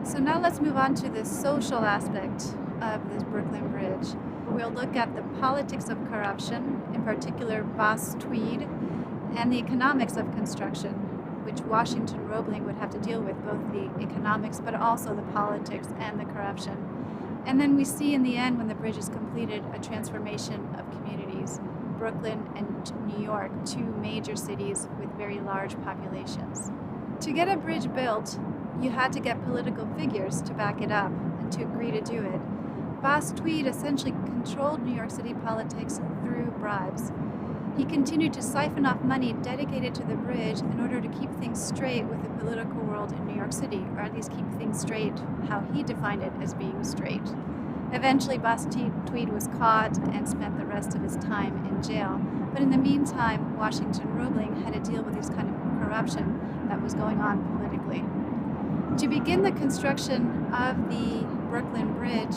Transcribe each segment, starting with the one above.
So now let's move on to the social aspect of this Brookyln Bridge. We'll look at the politics of corruption, in particular Boss Tweed, and the economics of construction, which Washington Roebling would have to deal with, both the economics but also the politics and the corruption. And then we see in the end, when the bridge is completed, a transformation of communities, Brooklyn and New York, two major cities with very large populations. To get a bridge built, you had to get political figures to back it up and to agree to do it. Boss Tweed essentially controlled New York City politics through bribes. He continued to siphon off money dedicated to the bridge in order to keep things straight with the political world in New York City, or at least keep things straight how he defined it as being straight. Eventually, Boss Tweed was caught and spent the rest of his time in jail. But in the meantime, Washington Roebling had to deal with this kind of corruption that was going on politically. To begin the construction of the Brookyln Bridge,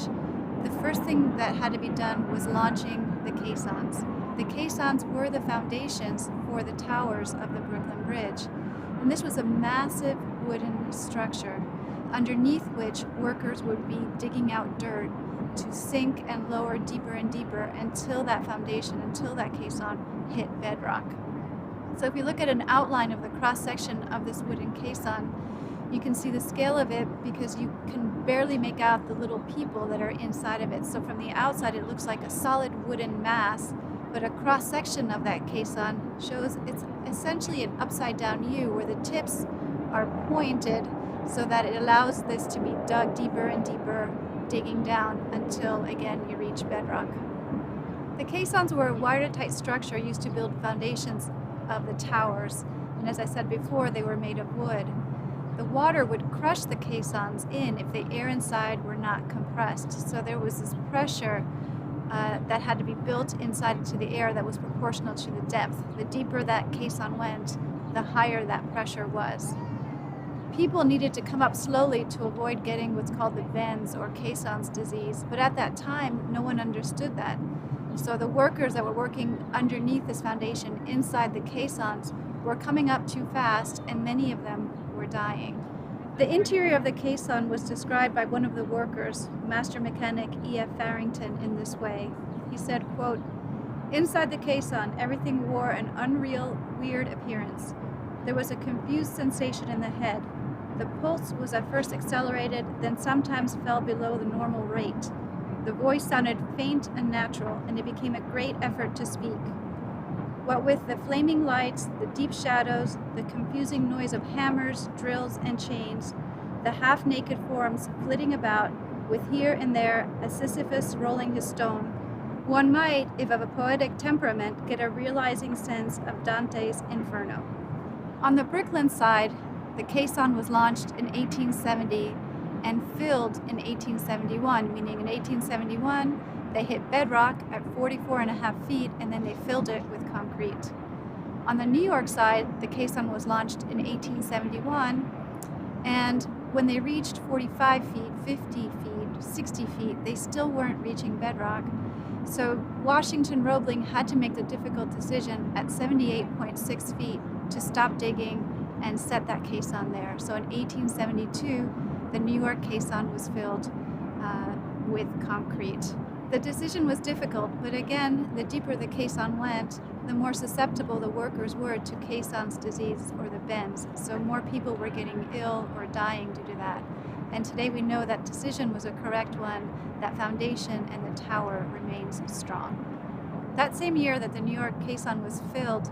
the first thing that had to be done was launching the caissons. The caissons were the foundations for the towers of the Brookyln Bridge. And this was a massive wooden structure, underneath which workers would be digging out dirt to sink and lower deeper and deeper until that foundation, until that caisson hit bedrock. So if we look at an outline of the cross-section of this wooden caisson, you can see the scale of it because you can barely make out the little people that are inside of it. So from the outside, it looks like a solid wooden mass, but a cross-section of that caisson shows it's essentially an upside-down U where the tips are pointed so that it allows this to be dug deeper and deeper, digging down until, again, you reach bedrock. The caissons were a watertight structure used to build foundations of the towers, and as I said before, they were made of wood. The water would crush the caissons in if the air inside were not compressed. So there was this pressure that had to be built inside into the air that was proportional to the depth. The deeper that caisson went, the higher that pressure was. People needed to come up slowly to avoid getting what's called the bends or caissons disease, but at that time, no one understood that. So the workers that were working underneath this foundation inside the caissons were coming up too fast, and many of them were dying. The interior of the caisson was described by one of the workers, master mechanic E.F. Farrington, in this way. He said, quote, "Inside the caisson, everything wore an unreal, weird appearance. There was a confused sensation in the head. The pulse was at first accelerated, then sometimes fell below the normal rate. The voice sounded faint and natural, and it became a great effort to speak. What with the flaming lights, the deep shadows, the confusing noise of hammers, drills, and chains, the half-naked forms flitting about, with here and there a Sisyphus rolling his stone, one might, if of a poetic temperament, get a realizing sense of Dante's Inferno." On the Brookyln side, the caisson was launched in 1870 and filled in 1871, meaning in 1871, they hit bedrock at 44.5 feet, and then they filled it with concrete. On the New York side, the caisson was launched in 1871, and when they reached 45 feet, 50 feet, 60 feet, they still weren't reaching bedrock. So Washington Roebling had to make the difficult decision at 78.6 feet to stop digging and set that caisson there. So in 1872, the New York caisson was filled with concrete. The decision was difficult, but again, the deeper the caisson went, the more susceptible the workers were to caissons disease or the bends. So more people were getting ill or dying due to that. And today we know that decision was a correct one, that foundation and the tower remains strong. That same year that the New York caisson was filled,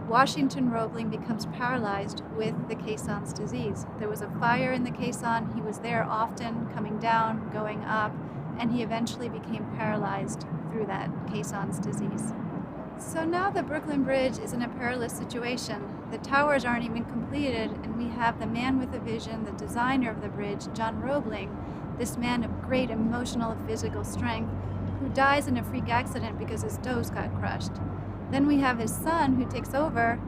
Washington Roebling becomes paralyzed with the caisson's disease. There was a fire in the caisson. He was there often, coming down, going up, and he eventually became paralyzed through that caisson's disease. So now the Brookyln Bridge is in a perilous situation. The towers aren't even completed, and we have the man with a vision, the designer of the bridge, John Roebling, this man of great emotional and physical strength, who dies in a freak accident because his toes got crushed. Then we have his son who takes over,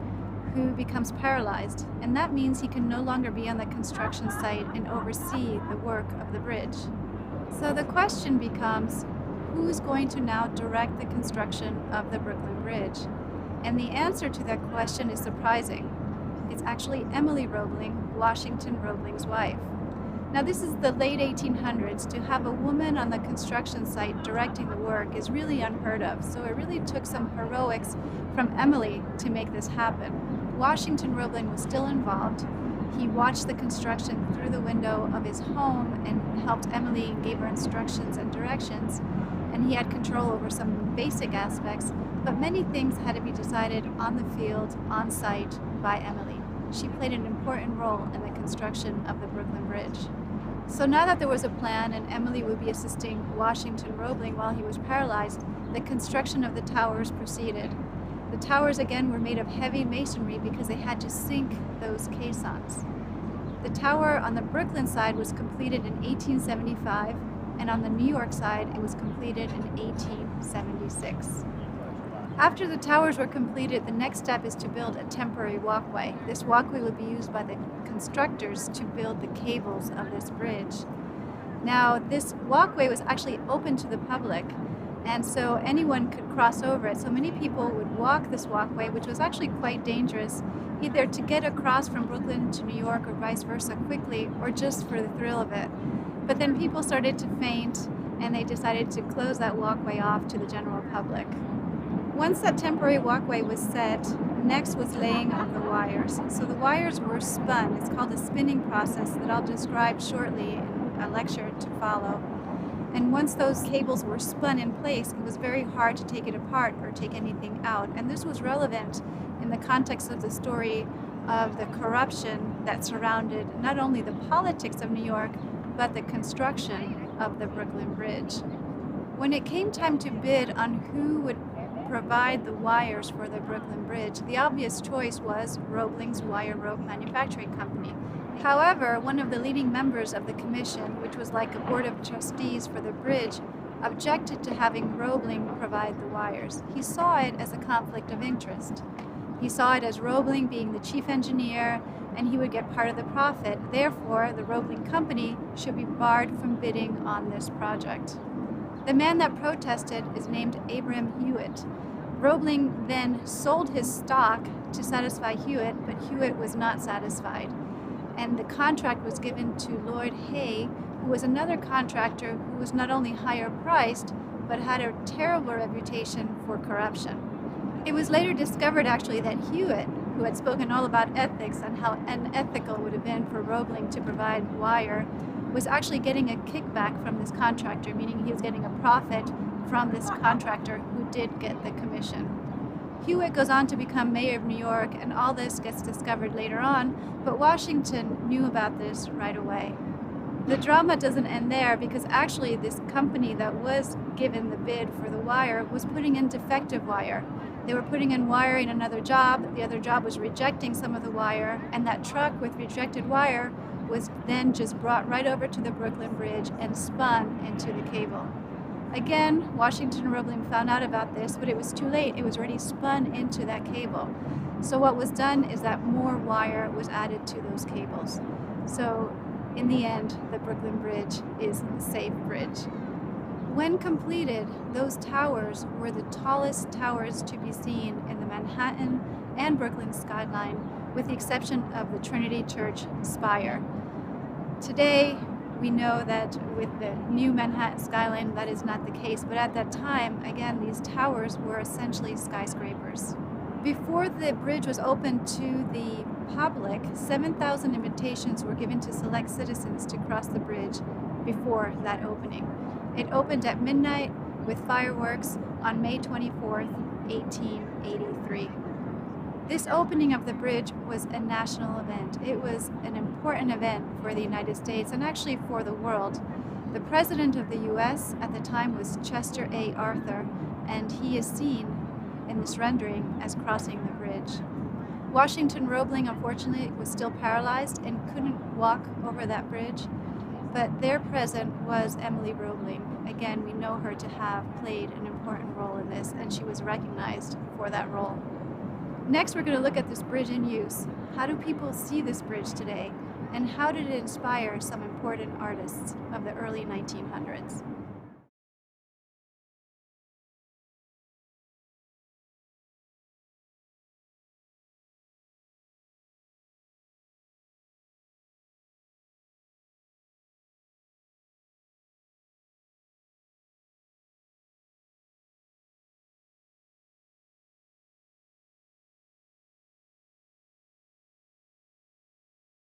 who becomes paralyzed, and that means he can no longer be on the construction site and oversee the work of the bridge. So the question becomes, who's going to now direct the construction of the Brookyln Bridge? And the answer to that question is surprising. It's actually Emily Roebling, Washington Roebling's wife. Now, this is the late 1800s. To have a woman on the construction site directing the work is really unheard of. So it really took some heroics from Emily to make this happen. Washington Roebling was still involved. He watched the construction through the window of his home and helped Emily, gave her instructions and directions. And he had control over some basic aspects, but many things had to be decided on the field, on site, by Emily. She played an important role in the construction of the Brookyln Bridge. So now that there was a plan and Emily would be assisting Washington Roebling while he was paralyzed, the construction of the towers proceeded. The towers again were made of heavy masonry because they had to sink those caissons. The tower on the Brookyln side was completed in 1875, and on the New York side it was completed in 1876. After the towers were completed, the next step is to build a temporary walkway. This walkway would be used by the constructors to build the cables of this bridge. Now, this walkway was actually open to the public, and so anyone could cross over it. So many people would walk this walkway, which was actually quite dangerous, either to get across from Brookyln to New York or vice versa quickly, or just for the thrill of it. But then people started to faint, and they decided to close that walkway off to the general public. Once that temporary walkway was set, next was laying of the wires. So the wires were spun. It's called a spinning process that I'll describe shortly in a lecture to follow. And once those cables were spun in place, it was very hard to take it apart or take anything out. And this was relevant in the context of the story of the corruption that surrounded not only the politics of New York, but the construction of the Brookyln Bridge. When it came time to bid on who would provide the wires for the Brookyln Bridge, the obvious choice was Roebling's Wire Rope Manufacturing Company. However, one of the leading members of the commission, which was like a board of trustees for the bridge, objected to having Roebling provide the wires. He saw it as a conflict of interest. He saw it as Roebling being the chief engineer, and he would get part of the profit. Therefore, the Roebling Company should be barred from bidding on this project. The man that protested is named Abram Hewitt. Roebling then sold his stock to satisfy Hewitt, but Hewitt was not satisfied. And the contract was given to Lloyd Hay, who was another contractor who was not only higher priced, but had a terrible reputation for corruption. It was later discovered actually that Hewitt, who had spoken all about ethics and how unethical it would have been for Roebling to provide wire, was actually getting a kickback from this contractor, meaning he was getting a profit from this contractor who did get the commission. Hewitt goes on to become mayor of New York, and all this gets discovered later on, but Washington knew about this right away. The drama doesn't end there, because actually this company that was given the bid for the wire was putting in defective wire. They were putting in wire in another job, the other job was rejecting some of the wire, and that truck with rejected wire was then just brought right over to the Brookyln Bridge and spun into the cable. Again, Washington Roebling found out about this, but it was too late. It was already spun into that cable. So what was done is that more wire was added to those cables. So in the end, the Brookyln Bridge is a safe bridge. When completed, those towers were the tallest towers to be seen in the Manhattan and Brooklyn skyline, with the exception of the Trinity Church spire. Today, we know that with the new Manhattan skyline, that is not the case, but at that time, again, these towers were essentially skyscrapers. Before the bridge was opened to the public, 7,000 invitations were given to select citizens to cross the bridge before that opening. It opened at midnight with fireworks on May 24th, 1883. This opening of the bridge was a national event. It was an important event for the United States and actually for the world. The President of the US at the time was Chester A. Arthur, and he is seen in this rendering as crossing the bridge. Washington Roebling, unfortunately, was still paralyzed and couldn't walk over that bridge, but there present was Emily Roebling. Again, we know her to have played an important role in this, and she was recognized for that role. Next, we're going to look at this bridge in use. How do people see this bridge today? And how did it inspire some important artists of the early 1900s?